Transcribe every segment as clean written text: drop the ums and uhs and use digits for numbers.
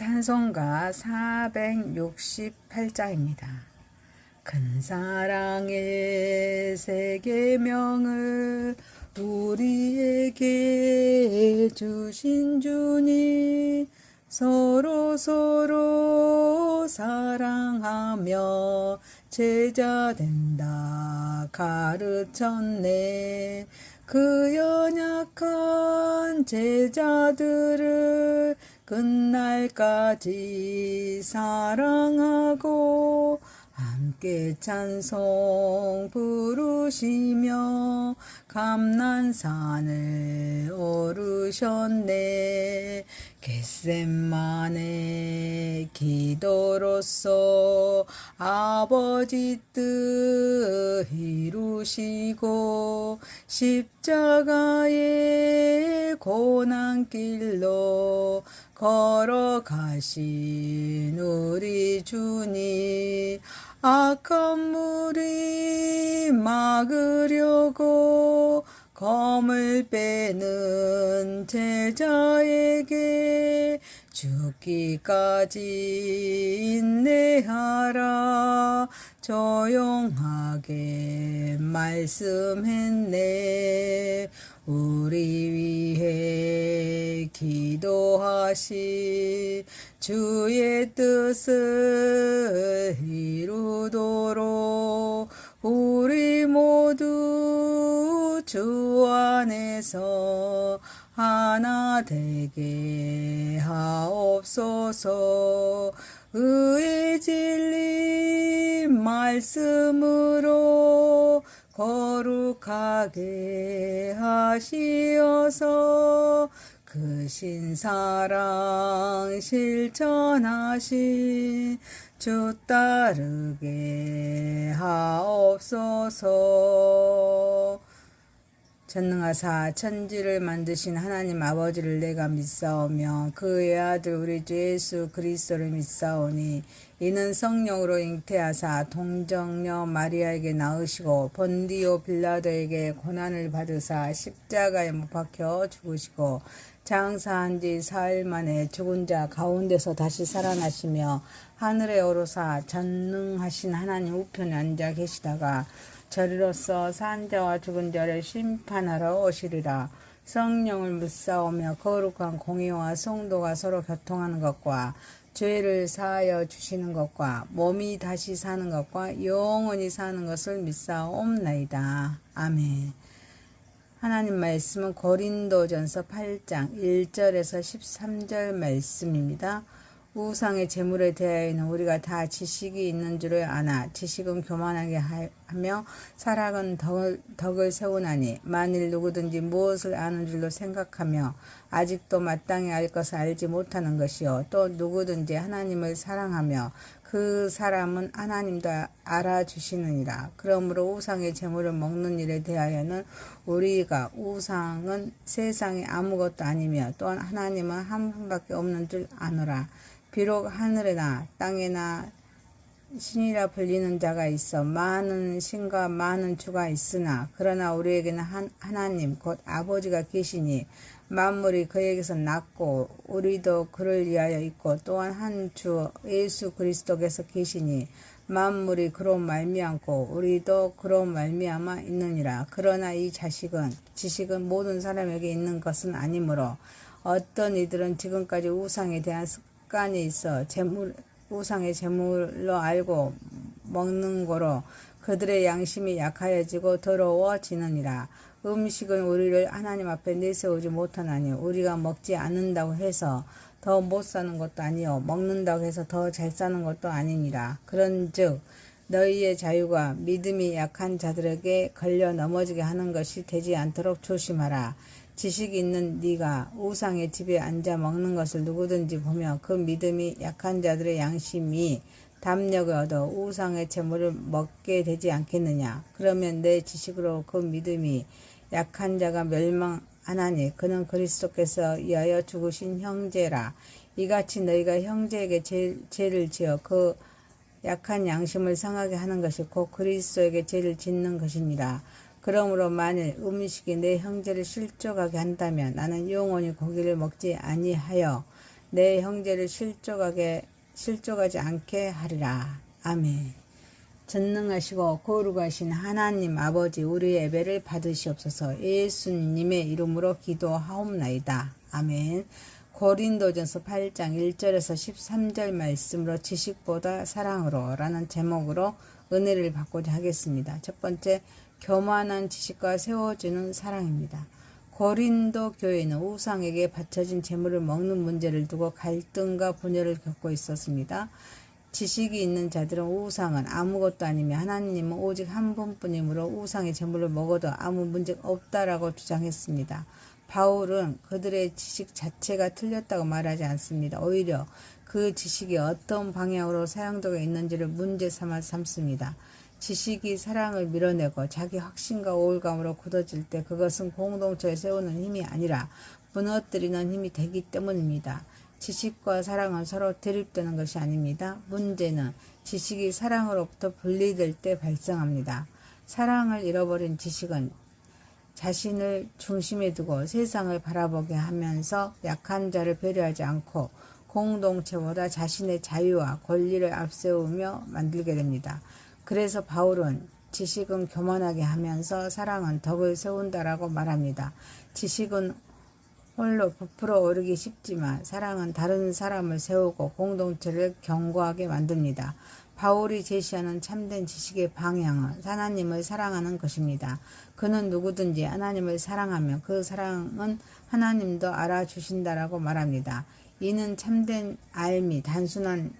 찬송가 468장입니다. 큰 사랑의 세 계명을 우리에게 주신 주님, 서로 사랑하며 제자 된다 가르쳤네. 그 연약한 제자들을 끝날까지 사랑하고 함께 찬송 부르시며 감난산을 오르셨네. 겟세마네 기도로서 아버지 뜻 이루시고 십자가의 고난길로 걸어가신 우리 주님, 악한 무리 막으려고 검을 빼는 제자에게 죽기까지 인내하라 조용하게 말씀했네. 우리 위해 기도하시 주의 뜻을 이루도록 우리 모두 주 안에서 하나 되게 하옵소서. 의의 진리 말씀으로 거룩하게 하시어서 크신 사랑 실천하신 주 따르게 하옵소서. 전능하사 천지를 만드신 하나님 아버지를 내가 믿사오며 그의 아들 우리 주 예수 그리스도를 믿사오니 이는 성령으로 잉태하사 동정녀 마리아에게 낳으시고 본디오 빌라도에게 고난을 받으사 십자가에 못 박혀 죽으시고 장사한 지 사흘 만에 죽은 자 가운데서 다시 살아나시며 하늘에 오르사 전능하신 하나님 우편에 앉아 계시다가 저리로서 산 자와 죽은 자를 심판하러 오시리라. 성령을 믿사오며 거룩한 공의와 성도가 서로 교통하는 것과 죄를 사하여 주시는 것과 몸이 다시 사는 것과 영원히 사는 것을 믿사옵나이다. 아멘. 하나님 말씀은 고린도전서 8장 1절에서 13절 말씀입니다. 우상의 제물에 대하여는 우리가 다 지식이 있는 줄을 아나 지식은 교만하게 하며 사랑은 덕을 세우나니 만일 누구든지 무엇을 아는 줄로 생각하며 아직도 마땅히 알 것을 알지 못하는 것이요 또 누구든지 하나님을 사랑하며 그 사람은 하나님도 알아주시느니라. 그러므로 우상의 제물을 먹는 일에 대하여는 우리가 우상은 세상에 아무것도 아니며 또한 하나님은 한 분밖에 없는 줄 아노라. 비록 하늘에나 땅에나 신이라 불리는 자가 있어 많은 신과 많은 주가 있으나 그러나 우리에게는 하나님 곧 아버지가 계시니 만물이 그에게서 났고 우리도 그를 위하여 있고 또한 한 주 예수 그리스도께서 계시니 만물이 그로 말미암고 우리도 그로 말미암아 있느니라. 그러나 이 지식은 모든 사람에게 있는 것은 아니므로 어떤 이들은 지금까지 우상에 대한 습관이 있어 우상의 제물로 알고 먹는 거로 그들의 양심이 약하여지고 더러워지느니라. 음식은 우리를 하나님 앞에 내세우지 못하나니 우리가 먹지 않는다고 해서 더 못 사는 것도 아니요 먹는다고 해서 더 잘 사는 것도 아니니라. 그런즉 너희의 자유가 믿음이 약한 자들에게 걸려 넘어지게 하는 것이 되지 않도록 조심하라. 지식이 있는 네가 우상의 집에 앉아 먹는 것을 누구든지 보며 그 믿음이 약한 자들의 양심이 담력을 얻어 우상의 제물을 먹게 되지 않겠느냐. 그러면 내 지식으로 그 믿음이 약한 자가 멸망하나니 그는 그리스도께서 위하여 죽으신 형제라. 이같이 너희가 형제에게 죄를 지어 그 약한 양심을 상하게 하는 것이 곧 그리스도에게 죄를 짓는 것이니라. 그러므로 만일 음식이 내 형제를 실족하게 한다면 나는 영원히 고기를 먹지 아니하여 내 형제를 실족하지 않게 하리라. 아멘. 전능하시고 거룩하신 하나님 아버지, 우리의 예배를 받으시옵소서. 예수님의 이름으로 기도하옵나이다. 아멘. 고린도전서 8장 1절에서 13절 말씀으로 지식보다 사랑으로 라는 제목으로 은혜를 받고자 하겠습니다. 첫 번째, 교만한 지식과 세워지는 사랑입니다. 고린도 교회는 우상에게 바쳐진 제물을 먹는 문제를 두고 갈등과 분열을 겪고 있었습니다. 지식이 있는 자들은 우상은 아무것도 아니며 하나님은 오직 한 분뿐이므로 우상의 제물을 먹어도 아무 문제가 없다라고 주장했습니다. 바울은 그들의 지식 자체가 틀렸다고 말하지 않습니다. 오히려 그 지식이 어떤 방향으로 사용되고 있는지를 문제 삼아 삼습니다. 지식이 사랑을 밀어내고 자기 확신과 우월감으로 굳어질 때 그것은 공동체를 세우는 힘이 아니라 무너뜨리는 힘이 되기 때문입니다. 지식과 사랑은 서로 대립되는 것이 아닙니다. 문제는 지식이 사랑으로부터 분리될 때 발생합니다. 사랑을 잃어버린 지식은 자신을 중심에 두고 세상을 바라보게 하면서 약한 자를 배려하지 않고 공동체보다 자신의 자유와 권리를 앞세우며 만들게 됩니다. 그래서 바울은 지식은 교만하게 하면서 사랑은 덕을 세운다라고 말합니다. 지식은 홀로 부풀어 오르기 쉽지만 사랑은 다른 사람을 세우고 공동체를 견고하게 만듭니다. 바울이 제시하는 참된 지식의 방향은 하나님을 사랑하는 것입니다. 그는 누구든지 하나님을 사랑하면 그 사랑은 하나님도 알아주신다라고 말합니다. 이는 참된 알미, 단순한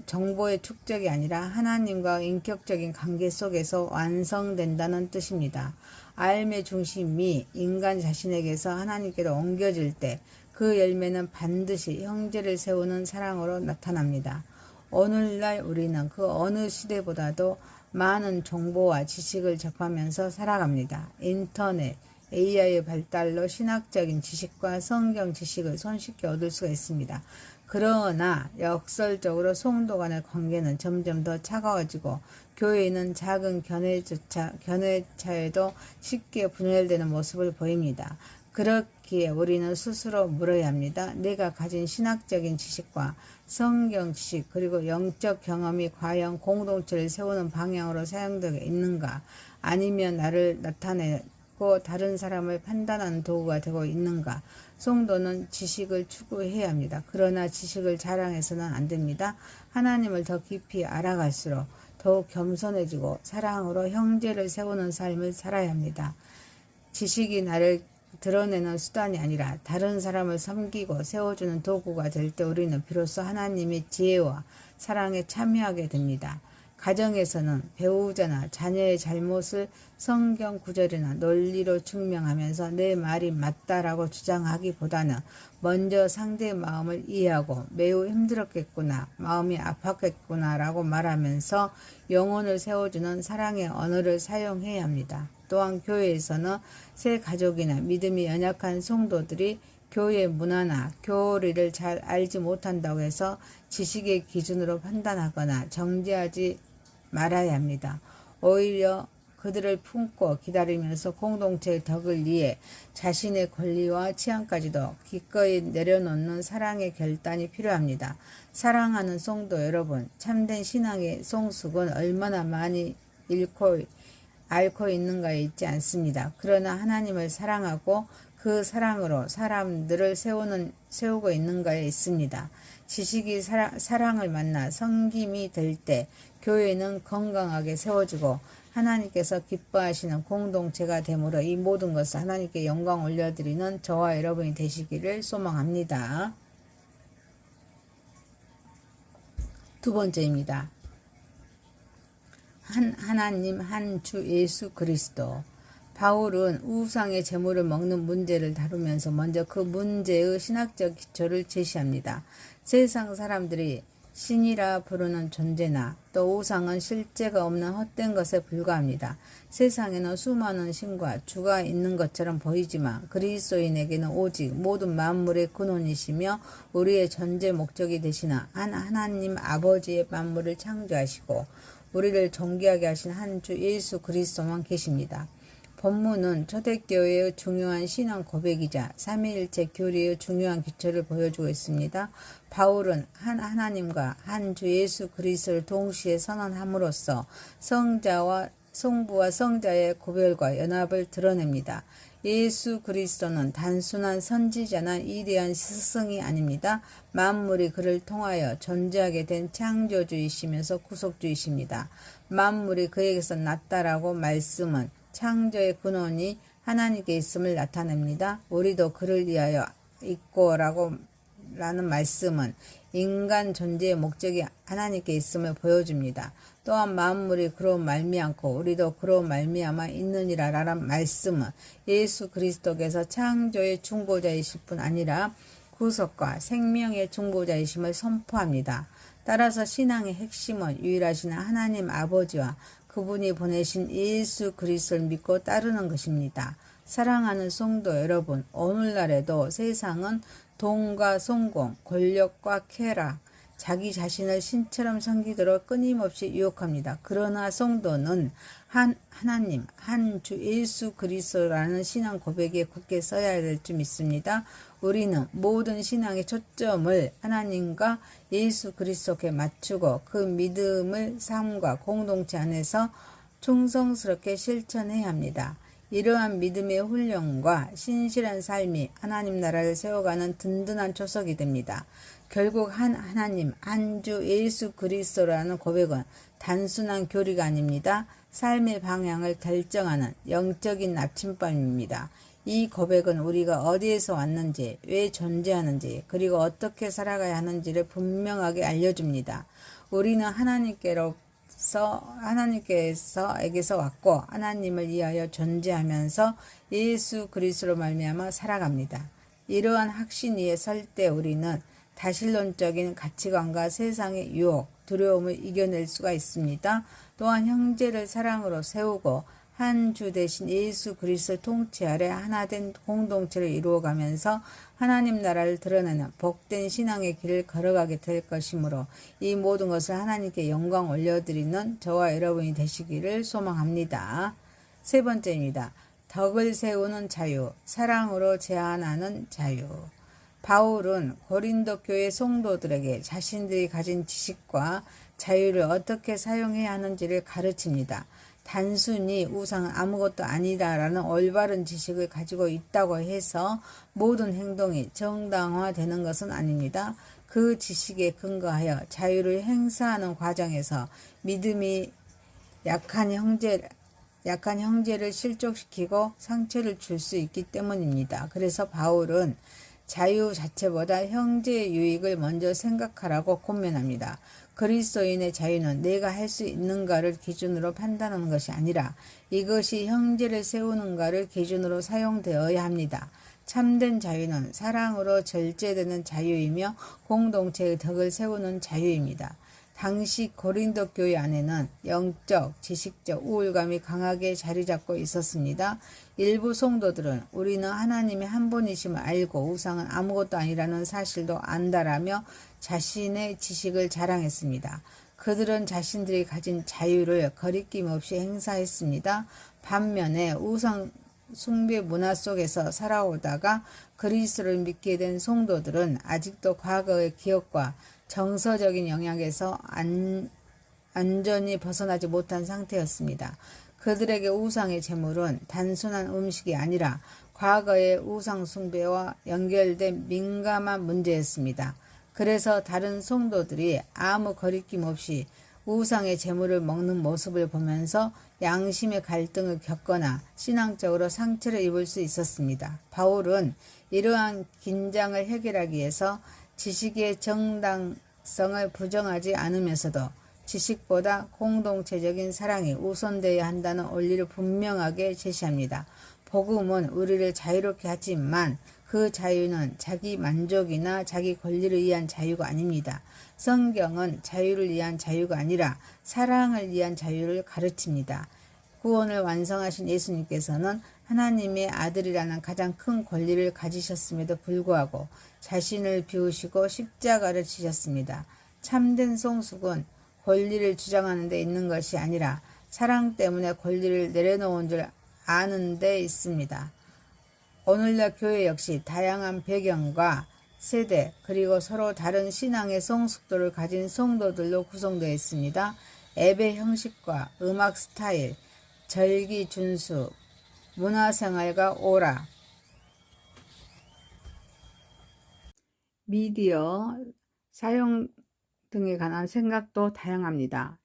정보의 축적이 아니라 하나님과 인격적인 관계 속에서 완성된다는 뜻입니다. 알의 중심이 인간 자신에게서 하나님께로 옮겨질 때 그 열매는 반드시 형제를 세우는 사랑으로 나타납니다. 오늘날 우리는 그 어느 시대보다도 많은 정보와 지식을 접하면서 살아갑니다. 인터넷, AI의 발달로 신학적인 지식과 성경 지식을 손쉽게 얻을 수가 있습니다. 그러나 역설적으로 성도 간의 관계는 점점 더 차가워지고 교회는 작은 견해차에도 쉽게 분열되는 모습을 보입니다. 그렇기에 우리는 스스로 물어야 합니다. 내가 가진 신학적인 지식과 성경 지식 그리고 영적 경험이 과연 공동체를 세우는 방향으로 사용되고 있는가, 아니면 나를 나타내고 다른 사람을 판단하는 도구가 되고 있는가. 성도는 지식을 추구해야 합니다. 그러나 지식을 자랑해서는 안 됩니다. 하나님을 더 깊이 알아갈수록 더욱 겸손해지고 사랑으로 형제를 세우는 삶을 살아야 합니다. 지식이 나를 드러내는 수단이 아니라 다른 사람을 섬기고 세워주는 도구가 될 때 우리는 비로소 하나님의 지혜와 사랑에 참여하게 됩니다. 가정에서는 배우자나 자녀의 잘못을 성경 구절이나 논리로 증명하면서 내 말이 맞다라고 주장하기보다는 먼저 상대의 마음을 이해하고 매우 힘들었겠구나, 마음이 아팠겠구나 라고 말하면서 영혼을 세워주는 사랑의 언어를 사용해야 합니다. 또한 교회에서는 새 가족이나 믿음이 연약한 성도들이 교회 문화나 교리를 잘 알지 못한다고 해서 지식의 기준으로 판단하거나 정죄하지 말아야 합니다. 오히려 그들을 품고 기다리면서 공동체의 덕을 위해 자신의 권리와 취향까지도 기꺼이 내려놓는 사랑의 결단이 필요합니다. 사랑하는 성도 여러분, 참된 신앙의 성숙은 얼마나 많이 앓고 있는가에 있지 않습니다. 그러나 하나님을 사랑하고 그 사랑으로 사람들을 세우고 있는가에 있습니다. 지식이 사랑을 만나 섬김이 될 때 교회는 건강하게 세워지고 하나님께서 기뻐하시는 공동체가 되므로 이 모든 것을 하나님께 영광 올려드리는 저와 여러분이 되시기를 소망합니다. 두 번째입니다. 하나님 한 주 예수 그리스도. 바울은 우상의 제물을 먹는 문제를 다루면서 먼저 그 문제의 신학적 기초를 제시합니다. 세상 사람들이 신이라 부르는 존재나 또 우상은 실제가 없는 헛된 것에 불과합니다. 세상에는 수많은 신과 주가 있는 것처럼 보이지만 그리스도인에게는 오직 모든 만물의 근원이시며 우리의 존재 목적이 되시는 하나님 아버지의 만물을 창조하시고 우리를 존귀하게 하신 한 주 예수 그리스도만 계십니다. 본문은 초대교회의 중요한 신앙 고백이자 삼위일체 교리의 중요한 기초를 보여주고 있습니다. 바울은 한 하나님과 한 주 예수 그리스도를 동시에 선언함으로써 성부와 성자의 구별과 연합을 드러냅니다. 예수 그리스도는 단순한 선지자나 위대한 스승이 아닙니다. 만물이 그를 통하여 존재하게 된 창조주이시면서 구속주이십니다. 만물이 그에게서 났다라고 말씀은 창조의 근원이 하나님께 있음을 나타냅니다. 우리도 그를 위하여 있고라고 라는 말씀은 인간 존재의 목적이 하나님께 있음을 보여줍니다. 또한 만물이 그로 말미암고 우리도 그로 말미암아 있느니라 라는 말씀은 예수 그리스도께서 창조의 중보자이실 뿐 아니라 구속과 생명의 중보자이심을 선포합니다. 따라서 신앙의 핵심은 유일하신 하나님 아버지와 그분이 보내신 예수 그리스도를 믿고 따르는 것입니다. 사랑하는 성도 여러분, 오늘날에도 세상은 돈과 성공, 권력과 쾌락, 자기 자신을 신처럼 섬기도록 끊임없이 유혹합니다. 그러나 성도는 하나님, 한 주 예수 그리스도라는 신앙 고백에 굳게 서야 될 줄 믿습니다. 우리는 모든 신앙의 초점을 하나님과 예수 그리스도께 맞추고 그 믿음을 삶과 공동체 안에서 충성스럽게 실천해야 합니다. 이러한 믿음의 훈련과 신실한 삶이 하나님 나라를 세워가는 든든한 초석이 됩니다. 결국 하나님, 한 주 예수 그리스도라는 고백은 단순한 교리가 아닙니다. 삶의 방향을 결정하는 영적인 나침반입니다. 이 고백은 우리가 어디에서 왔는지, 왜 존재하는지, 그리고 어떻게 살아가야 하는지를 분명하게 알려줍니다. 우리는 하나님께서에게서 왔고 하나님을 위하여 존재하면서 예수 그리스도로 말미암아 살아갑니다. 이러한 확신 위에 설 때 우리는 다신론적인 가치관과 세상의 유혹, 두려움을 이겨낼 수가 있습니다. 또한 형제를 사랑으로 세우고 한 주 대신 예수 그리스도 통치 아래 하나된 공동체를 이루어가면서 하나님 나라를 드러내는 복된 신앙의 길을 걸어가게 될 것이므로 이 모든 것을 하나님께 영광 올려드리는 저와 여러분이 되시기를 소망합니다. 세 번째입니다. 덕을 세우는 자유, 사랑으로 제한하는 자유. 바울은 고린도 교회 성도들에게 자신들이 가진 지식과 자유를 어떻게 사용해야 하는지를 가르칩니다. 단순히 우상은 아무것도 아니다라는 올바른 지식을 가지고 있다고 해서 모든 행동이 정당화되는 것은 아닙니다. 그 지식에 근거하여 자유를 행사하는 과정에서 믿음이 약한 형제를 실족시키고 상처를 줄 수 있기 때문입니다. 그래서 바울은 자유 자체보다 형제의 유익을 먼저 생각하라고 권면합니다. 그리스도인의 자유는 내가 할 수 있는가를 기준으로 판단하는 것이 아니라 이것이 형제를 세우는가를 기준으로 사용되어야 합니다. 참된 자유는 사랑으로 절제되는 자유이며 공동체의 덕을 세우는 자유입니다. 당시 고린도 교회 안에는 영적, 지식적 우울감이 강하게 자리 잡고 있었습니다. 일부 성도들은 우리는 하나님이 한 분이심을 알고 우상은 아무것도 아니라는 사실도 안다라며 자신의 지식을 자랑했습니다. 그들은 자신들이 가진 자유를 거리낌 없이 행사했습니다. 반면에 우상 숭배 문화 속에서 살아오다가 그리스도를 믿게 된 성도들은 아직도 과거의 기억과 정서적인 영향에서 완전히 벗어나지 못한 상태였습니다. 그들에게 우상의 제물은 단순한 음식이 아니라 과거의 우상 숭배와 연결된 민감한 문제였습니다. 그래서 다른 성도들이 아무 거리낌 없이 우상의 제물을 먹는 모습을 보면서 양심의 갈등을 겪거나 신앙적으로 상처를 입을 수 있었습니다. 바울은 이러한 긴장을 해결하기 위해서 지식의 정당성을 부정하지 않으면서도 지식보다 공동체적인 사랑이 우선되어야 한다는 원리를 분명하게 제시합니다. 복음은 우리를 자유롭게 하지만 그 자유는 자기 만족이나 자기 권리를 위한 자유가 아닙니다. 성경은 자유를 위한 자유가 아니라 사랑을 위한 자유를 가르칩니다. 구원을 완성하신 예수님께서는 하나님의 아들이라는 가장 큰 권리를 가지셨음에도 불구하고 자신을 비우시고 십자가를 지셨습니다. 참된 성숙은 권리를 주장하는 데 있는 것이 아니라 사랑 때문에 권리를 내려놓은 줄 아는 데 있습니다. 오늘날 교회 역시 다양한 배경과 세대 그리고 서로 다른 신앙의 성숙도를 가진 성도들로 구성되어 있습니다. 예배 형식과 음악 스타일, 절기 준수, 문화생활과 오락, 미디어 사용 등에 관한 생각도 다양합니다.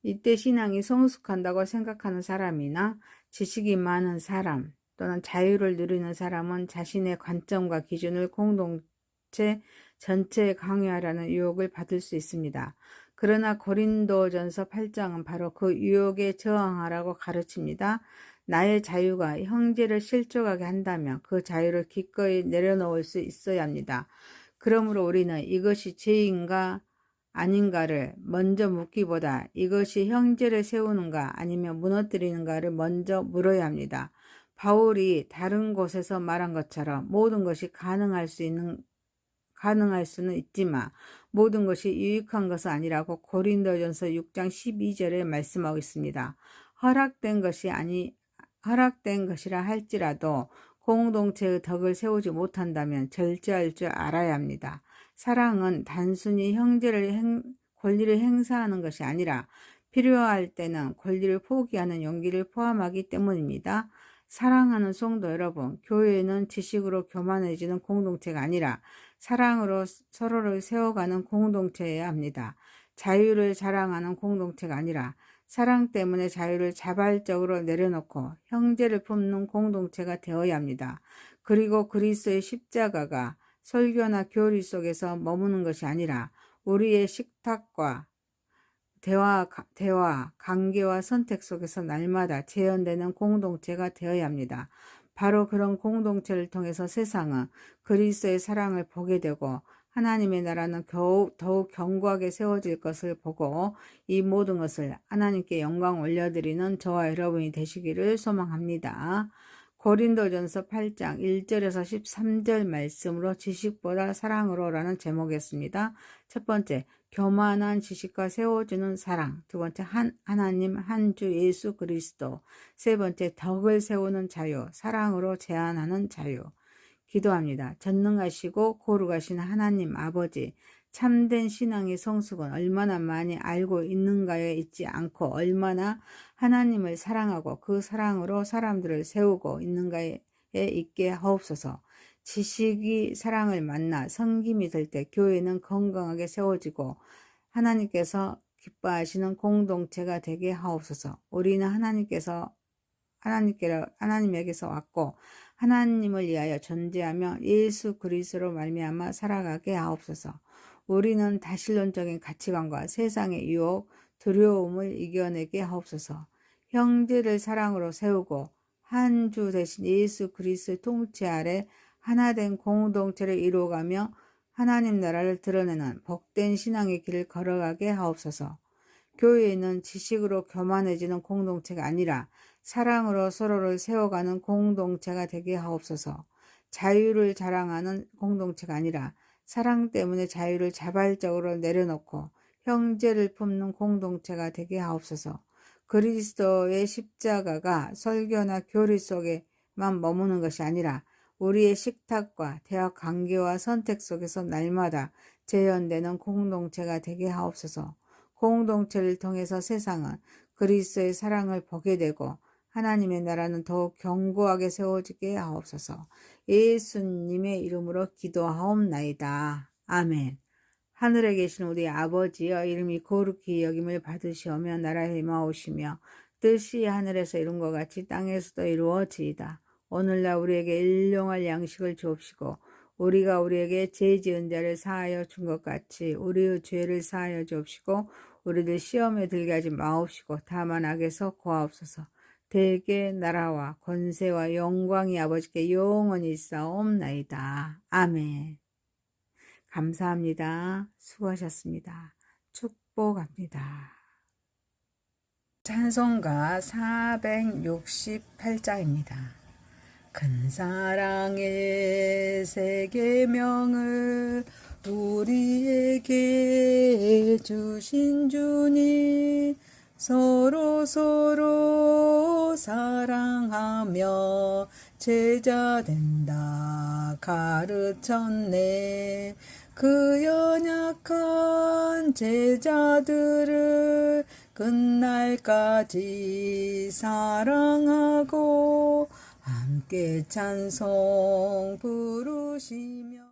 이때 신앙이 성숙한다고 생각하는 사람이나 지식이 많은 사람 또는 자유를 누리는 사람은 자신의 관점과 기준을 공동체 전체에 강요하라는 유혹을 받을 수 있습니다. 그러나 고린도전서 8장은 바로 그 유혹에 저항하라고 가르칩니다. 나의 자유가 형제를 실족하게 한다면 그 자유를 기꺼이 내려놓을 수 있어야 합니다. 그러므로 우리는 이것이 죄인가 아닌가를 먼저 묻기보다 이것이 형제를 세우는가 아니면 무너뜨리는가를 먼저 물어야 합니다. 바울이 다른 곳에서 말한 것처럼 모든 것이 가능할 수는 있지만 모든 것이 유익한 것은 아니라고 고린도전서 6장 12절에 말씀하고 있습니다. 허락된 것이라 할지라도 공동체의 덕을 세우지 못한다면 절제할 줄 알아야 합니다. 사랑은 단순히 권리를 행사하는 것이 아니라 필요할 때는 권리를 포기하는 용기를 포함하기 때문입니다. 사랑하는 성도 여러분, 교회는 지식으로 교만해지는 공동체가 아니라 사랑으로 서로를 세워가는 공동체여야 합니다. 자유를 자랑하는 공동체가 아니라 사랑 때문에 자유를 자발적으로 내려놓고 형제를 품는 공동체가 되어야 합니다. 그리고 그리스도의 십자가가 설교나 교리 속에서 머무는 것이 아니라 우리의 식탁과 대화, 관계와 선택 속에서 날마다 재현되는 공동체가 되어야 합니다. 바로 그런 공동체를 통해서 세상은 그리스도의 사랑을 보게 되고 하나님의 나라는 더욱 견고하게 세워질 것을 보고 이 모든 것을 하나님께 영광 올려드리는 저와 여러분이 되시기를 소망합니다. 고린도전서 8장 1절에서 13절 말씀으로 지식보다 사랑으로라는 제목이었습니다. 첫 번째, 교만한 지식과 세워주는 사랑. 두 번째, 하나님 한 주 예수 그리스도. 세 번째, 덕을 세우는 자유, 사랑으로 제한하는 자유. 기도합니다. 전능하시고 거룩하신 하나님 아버지, 참된 신앙의 성숙은 얼마나 많이 알고 있는가에 있지 않고 얼마나 하나님을 사랑하고 그 사랑으로 사람들을 세우고 있는가에 있게 하옵소서. 지식이 사랑을 만나 섬김이 될 때 교회는 건강하게 세워지고 하나님께서 기뻐하시는 공동체가 되게 하옵소서. 우리는 하나님에게서 왔고 하나님을 위하여 존재하며 예수 그리스도로 말미암아 살아가게 하옵소서. 우리는 다신론적인 가치관과 세상의 유혹, 두려움을 이겨내게 하옵소서. 형제를 사랑으로 세우고 한 주 대신 예수 그리스도의 통치 아래 하나된 공동체를 이루어가며 하나님 나라를 드러내는 복된 신앙의 길을 걸어가게 하옵소서. 교회는 지식으로 교만해지는 공동체가 아니라 사랑으로 서로를 세워가는 공동체가 되게 하옵소서. 자유를 자랑하는 공동체가 아니라 사랑 때문에 자유를 자발적으로 내려놓고 형제를 품는 공동체가 되게 하옵소서. 그리스도의 십자가가 설교나 교리 속에만 머무는 것이 아니라 우리의 식탁과 대화 관계와 선택 속에서 날마다 재현되는 공동체가 되게 하옵소서. 공동체를 통해서 세상은 그리스도의 사랑을 보게 되고 하나님의 나라는 더욱 견고하게 세워지게 하옵소서. 예수님의 이름으로 기도하옵나이다. 아멘. 하늘에 계신 우리 아버지여, 이름이 거룩히 여김을 받으시오며 나라에 임하오시며 뜻이 하늘에서 이룬 것 같이 땅에서도 이루어지이다. 오늘날 우리에게 일용할 양식을 주옵시고 우리가 우리에게 죄 지은 자를 사하여 준 것 같이 우리의 죄를 사하여 주옵시고 우리를 시험에 들게 하지 마옵시고 다만 악에서 구하옵소서. 대개 나라와 권세와 영광이 아버지께 영원히 있사옵나이다. 아멘. 감사합니다. 수고하셨습니다. 축복합니다. 찬송가 468장입니다. 큰 사랑의 세 계명을 우리에게 주신 주님, 서로 사랑하며 제자 된다 가르쳤네. 그 연약한 제자들을 끝날까지 사랑하고 함께 찬송 부르시며